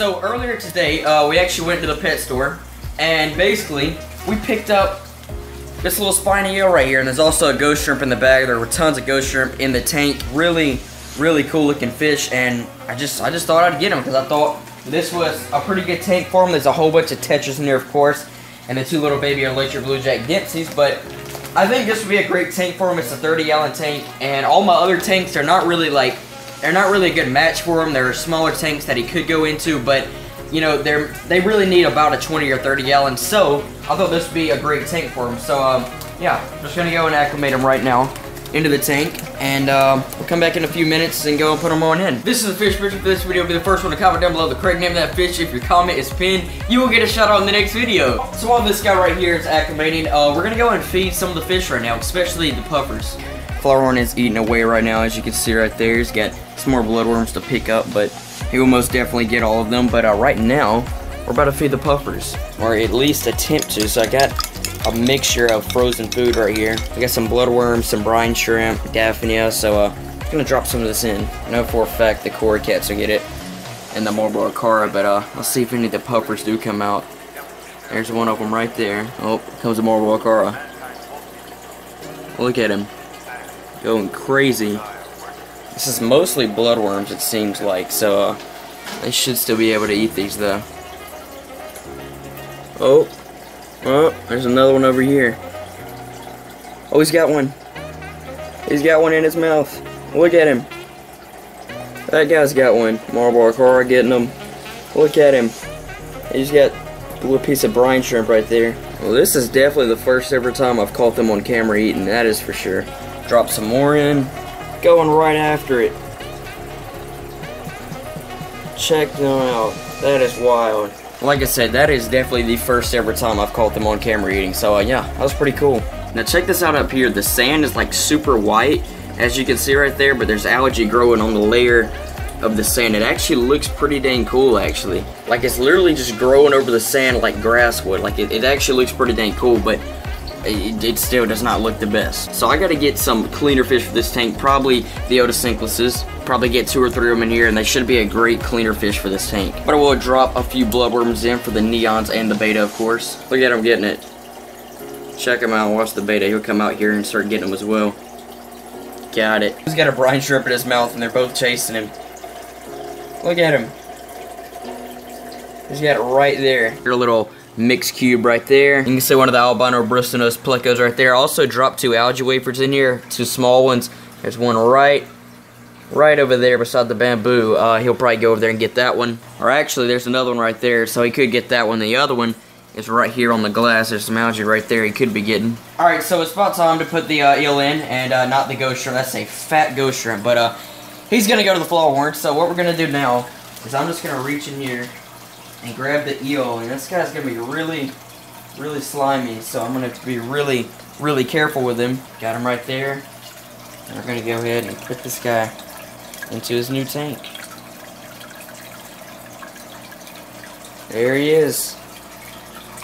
So earlier today, we actually went to the pet store, and basically, we picked up this little spiny eel right here, and there's also a ghost shrimp in the bag. There were tons of ghost shrimp in the tank. Really, really cool looking fish, and I just thought I'd get them because I thought this was a pretty good tank for them. There's a whole bunch of tetras in there, of course, and the two little baby electric blue jack dempseys, but I think this would be a great tank for them. It's a 30-gallon tank, and all my other tanks, they're not really a good match for him. They're smaller tanks that he could go into, but you know, they really need about a 20 or 30 gallon. So I thought this would be a great tank for him. So yeah, I'm just gonna go and acclimate him right now into the tank, and we'll come back in a few minutes and go and put them on in. This is the fish picture for this video. Be the first one to comment down below the correct name of that fish. If your comment is pinned, you will get a shout out in the next video. So while this guy right here is acclimating, we're gonna go and feed some of the fish right now, especially the puffers. Flowerhorn is eating away right now, as you can see right there. He's got some more bloodworms to pick up, but he will most definitely get all of them. But right now, we're about to feed the puffers, or at least attempt to. So I got a mixture of frozen food right here. I got some bloodworms, some brine shrimp, Daphnia. So I'm gonna drop some of this in. I know for a fact the Cory cats will get it, and the Marlboro Cara. But let's see if any of the puffers do come out. There's one of them right there. Oh, comes the Marlboro Cara. Look at him, going crazy. This is mostly bloodworms, it seems like, so they should still be able to eat these though. Oh, there's another one over here. Oh, he's got one. He's got one in his mouth. Look at him. That guy's got one. Marlboro Cara getting him. Look at him. He's got a little piece of brine shrimp right there. Well, this is definitely the first ever time I've caught them on camera eating, that is for sure. Drop some more in. Going right after it. Check them out. That is wild. Like I said, that is definitely the first ever time I've caught them on camera eating. So yeah, that was pretty cool. Now check this out up here. The sand is like super white, as you can see right there, but there's algae growing on the layer of the sand. It actually looks pretty dang cool, actually. Like it's literally just growing over the sand like grass would. Like it actually looks pretty dang cool, but it still does not look the best. So I gotta get some cleaner fish for this tank, probably the Otocincluses. Probably get 2 or 3 of them in here, and they should be a great cleaner fish for this tank. But I will drop a few bloodworms in for the neons and the beta, of course. Look at him getting it. Check him out and watch the beta. He'll come out here and start getting them as well. Got it. He's got a brine shrimp in his mouth, and they're both chasing him. Look at him. He's got it right there. Your little mixed cube right there. You can see one of the albino bristlenose plecos right there. Also dropped 2 algae wafers in here, 2 small ones. There's one right over there beside the bamboo. He'll probably go over there and get that one. Or actually, there's another one right there, so he could get that one. The other one is right here on the glass. There's some algae right there he could be getting. Alright, so it's about time to put the eel in, and not the ghost shrimp. That's a fat ghost shrimp, but he's gonna go to the flowerhorn. So what we're gonna do now is I'm just gonna reach in here and grab the eel, and this guy's gonna be really, really slimy, so I'm gonna have to be really, really careful with him. Got him right there. And we're gonna go ahead and put this guy into his new tank. There he is.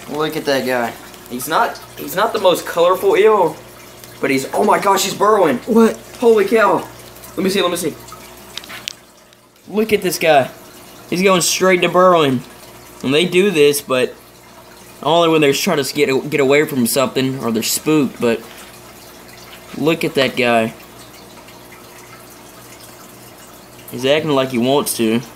Look at that guy. He's not the most colorful eel, but he's, oh my gosh, he's burrowing. What? Holy cow. Let me see. Look at this guy. He's going straight to burrowing. And they do this, but only when they're trying to get away from something or they're spooked. But look at that guy. He's acting like he wants to. The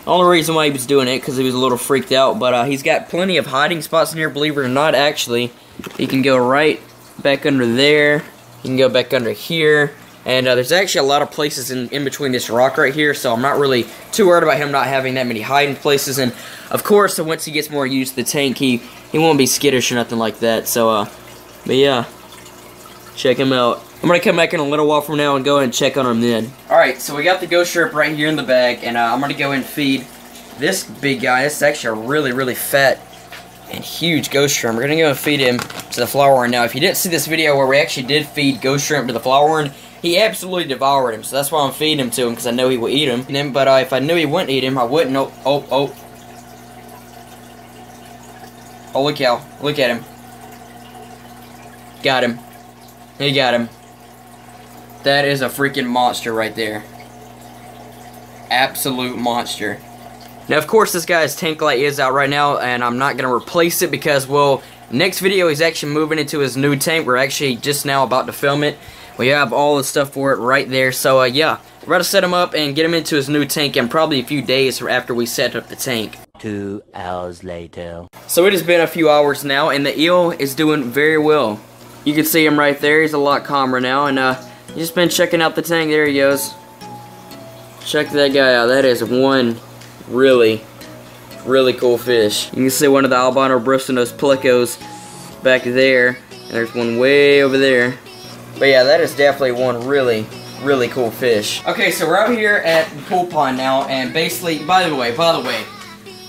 only reason why he was doing it because he was a little freaked out. But he's got plenty of hiding spots in here, believe it or not. Actually, he can go right back under there. He can go back under here. And there's actually a lot of places in between this rock right here, so I'm not really too worried about him not having that many hiding places. And, of course, once he gets more used to the tank, he won't be skittish or nothing like that. So, but yeah, check him out. I'm going to come back in a little while from now and go ahead and check on him then. Alright, so we got the ghost shrimp right here in the bag, and I'm going to go and feed this big guy. This is actually a really, really fat and huge ghost shrimp. We're going to go and feed him to the flowerhorn. Now, if you didn't see this video where we actually did feed ghost shrimp to the flowerhorn, he absolutely devoured him, so that's why I'm feeding him to him, because I know he will eat him. But if I knew he wouldn't eat him, I wouldn't. Oh, holy cow. Look at him. Got him. He got him. That is a freaking monster right there. Absolute monster. Now, of course, this guy's tank light is out right now, and I'm not going to replace it because, well, next video he's actually moving into his new tank. We're actually just now about to film it. We have all the stuff for it right there. So, yeah, we're about to set him up and get him into his new tank in probably a few days after we set up the tank. 2 hours later. So it has been a few hours now, and the eel is doing very well. You can see him right there. He's a lot calmer now, and he's just been checking out the tank. There he goes. Check that guy out. That is one really cool fish. You can see one of the albino bristlenose plecos back there, and there's one way over there. But yeah, that is definitely one really cool fish. Okay, so we're out here at the pool pond now, and basically, by the way,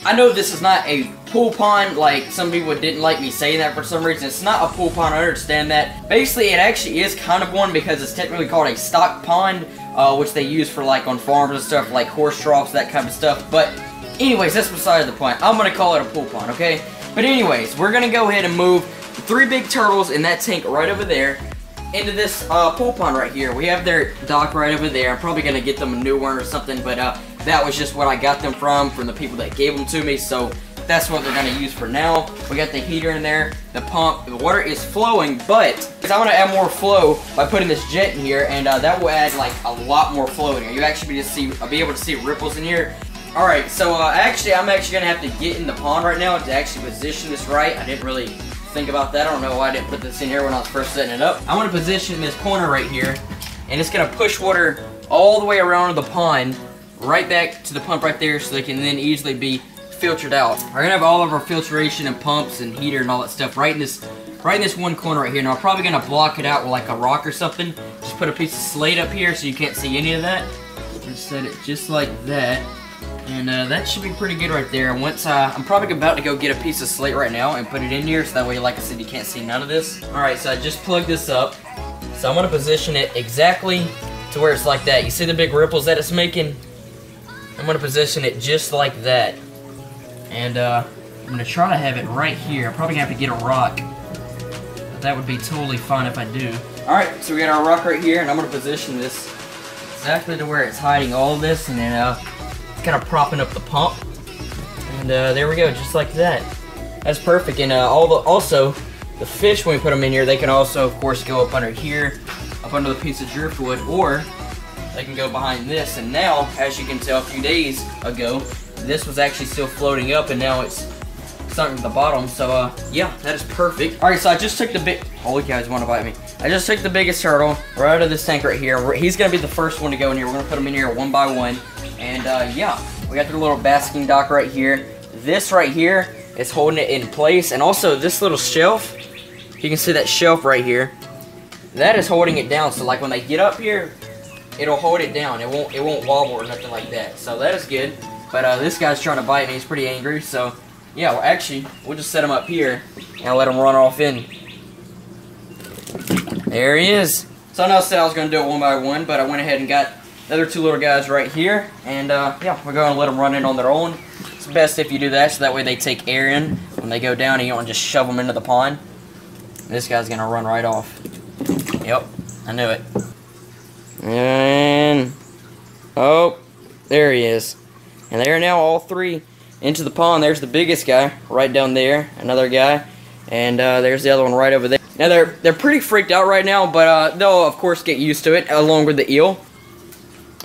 I know this is not a pool pond, like some people didn't like me saying that for some reason. It's not a pool pond, I understand that. Basically, it actually is kind of one because it's technically called a stock pond, which they use for like on farms and stuff, like horse troughs, that kind of stuff. But anyways, that's beside the point. I'm going to call it a pool pond, okay? But anyways, we're going to go ahead and move 3 big turtles in that tank right over there into this pool pond right here. We have their dock right over there. I'm probably going to get them a new one or something, but that was just what I got them from the people that gave them to me, so that's what they're going to use for now. We got the heater in there, the pump, the water is flowing, but I'm going to add more flow by putting this jet in here, and that will add like a lot more flow in here. You actually be able to see ripples in here. Alright, so actually I'm going to have to get in the pond right now to actually position this right. I didn't really think about that. I don't know why I didn't put this in here when I was first setting it up. I want to position this corner right here, and it's going to push water all the way around the pond, right back to the pump right there, so they can then easily be filtered out. We're gonna have all of our filtration and pumps and heater and all that stuff right in this one corner right here. Now I'm probably gonna block it out with like a rock or something. Just put a piece of slate up here so you can't see any of that. And set it just like that. And that should be pretty good right there. And once I'm probably about to go get a piece of slate right now and put it in here so that way, like I said, you can't see none of this. Alright, so I just plugged this up. So I'm gonna position it exactly to where it's like that. You see the big ripples that it's making? I'm going to position it just like that. And I'm going to try to have it right here. I'm probably going to have to get a rock. But that would be totally fine if I do. Alright, so we got our rock right here, and I'm going to position this exactly to where it's hiding all of this, and then kind of propping up the pump. And there we go, just like that. That's perfect. And also, the fish, when we put them in here, they can also, of course, go up under here, up under the piece of driftwood, or they can go behind this. And now, as you can tell, a few days ago, this was actually still floating up, and now it's sunk to the bottom. So yeah, that is perfect. All right, so I just took the big, holy cow, he's want to bite me. I just took the biggest turtle right out of this tank right here. He's gonna be the first one to go in here. We're gonna put him in here one by one. And yeah, we got the little basking dock right here. This right here is holding it in place, and also this little shelf, you can see that shelf right here, that is holding it down. So like when they get up here, it'll hold it down. It won't wobble or nothing like that. So that is good. But this guy's trying to bite me. He's pretty angry. So yeah, well, actually, we'll just set him up here and let him run off in. There he is. So I know I said I was going to do it one by one, but I went ahead and got the other 2 little guys right here. And yeah, we're going to let them run in on their own. It's best if you do that, so that way they take air in when they go down and you don't just shove them into the pond. This guy's going to run right off. Yep, I knew it. And oh, there he is. And they are now all 3 into the pond. There's the biggest guy right down there, another guy, and there's the other one right over there. Now they're pretty freaked out right now, but they'll of course get used to it along with the eel.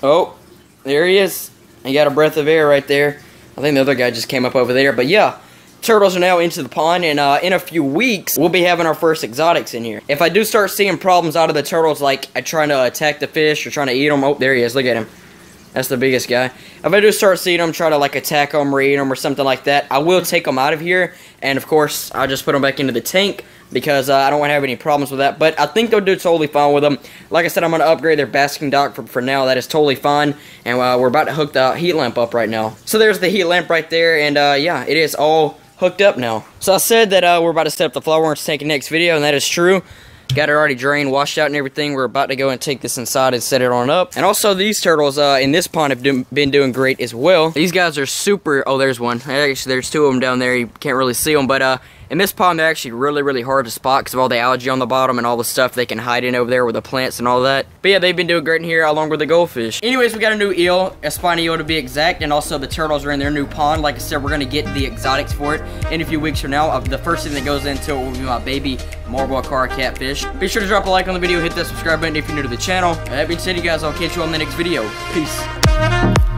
Oh, there he is. He got a breath of air right there. I think the other guy just came up over there. But yeah, turtles are now into the pond, and in a few weeks, we'll be having our first exotics in here. If I do start seeing problems out of the turtles, like trying to attack the fish or trying to eat them, oh, there he is, look at him. That's the biggest guy. If I do start seeing them, try to like attack them or eat them or something like that, I will take them out of here, and of course, I'll just put them back into the tank, because I don't want to have any problems with that. But I think they'll do totally fine with them. Like I said, I'm going to upgrade their basking dock for now. That is totally fine. And we're about to hook the heat lamp up right now. So there's the heat lamp right there. And yeah, it is all hooked up now. So I said that we're about to set up the flower orange tank in the next video, and that is true. Got it already drained, washed out and everything. We're about to go and take this inside and set it on up. And also these turtles in this pond have been doing great as well. These guys are super, oh, there's one. Actually, there's 2 of them down there. You can't really see them, but In this pond, they're actually really hard to spot because of all the algae on the bottom and all the stuff they can hide in over there with the plants and all that. But yeah, they've been doing great in here along with the goldfish. Anyways, we got a new eel, a spiny eel to be exact, and also the turtles are in their new pond. Like I said, we're going to get the exotics for it in a few weeks from now. The first thing that goes into it will be my baby marble car catfish. Be sure to drop a like on the video, hit that subscribe button if you're new to the channel. That being said, you guys, I'll catch you on the next video. Peace.